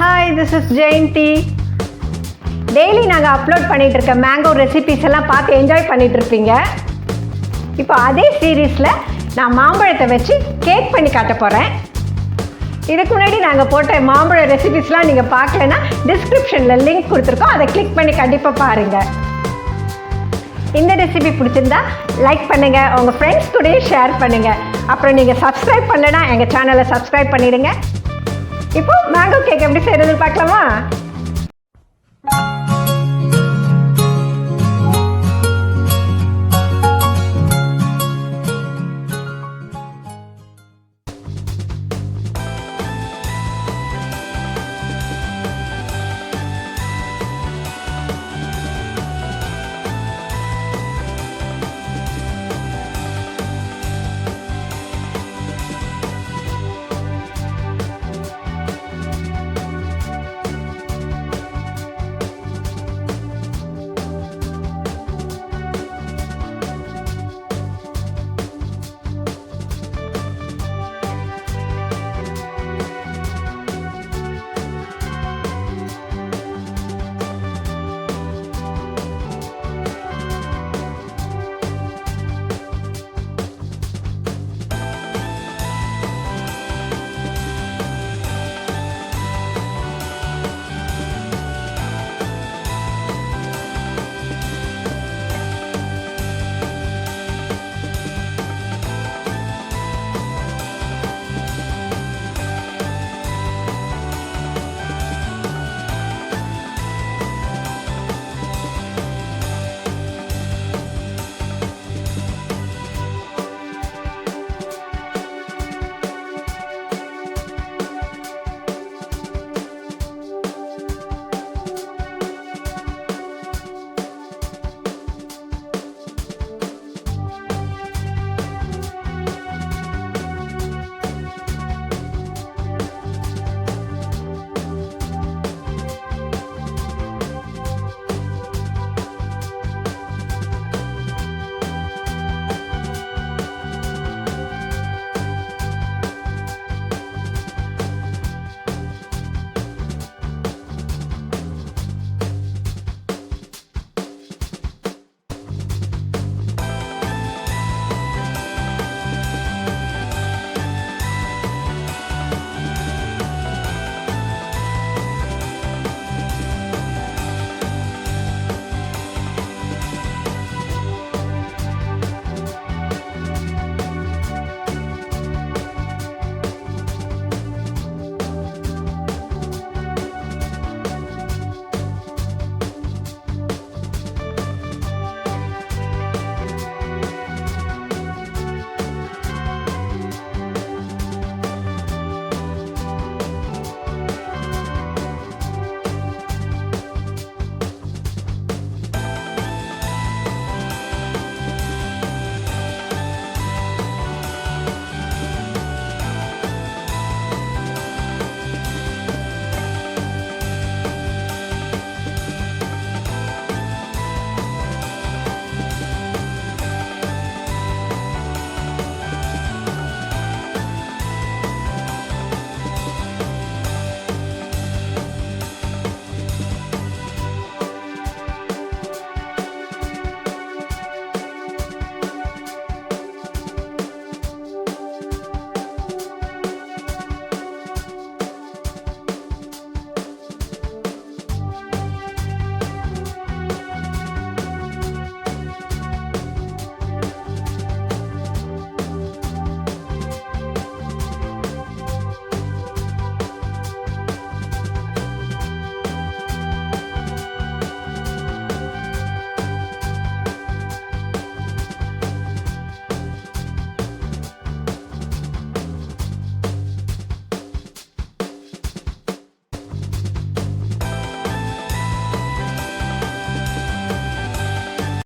Hi, this is Jayanti. Daily நாங்கள் upload பண்ணிகிட்டு இருக்க மேங்கோ ரெசிபீஸ் எல்லாம் பார்த்து என்ஜாய் பண்ணிகிட்டு இருப்பீங்க. இப்போ அதே சீரீஸில் நான் மாம்பழத்தை வச்சு கேக் பண்ணி காட்ட போகிறேன். இதுக்கு முன்னாடி நாங்கள் போட்ட மாம்பழ ரெசிபீஸ்லாம் நீங்கள் பார்க்கலன்னா டிஸ்கிரிப்ஷனில் லிங்க் கொடுத்துருக்கோம், அதை கிளிக் பண்ணி கண்டிப்பாக பாருங்கள். இந்த ரெசிபி பிடிச்சிருந்தா லைக் பண்ணுங்கள், உங்கள் ஃப்ரெண்ட்ஸ் கூடயே ஷேர் பண்ணுங்கள். அப்புறம் நீங்கள் சப்ஸ்கிரைப் பண்ணலைன்னா எங்கள் சேனலை சப்ஸ்கிரைப் பண்ணிவிடுங்க. இப்போ மேங்கோ கேக் எப்படி செய்கிறதுன்னு பார்க்கலாமா?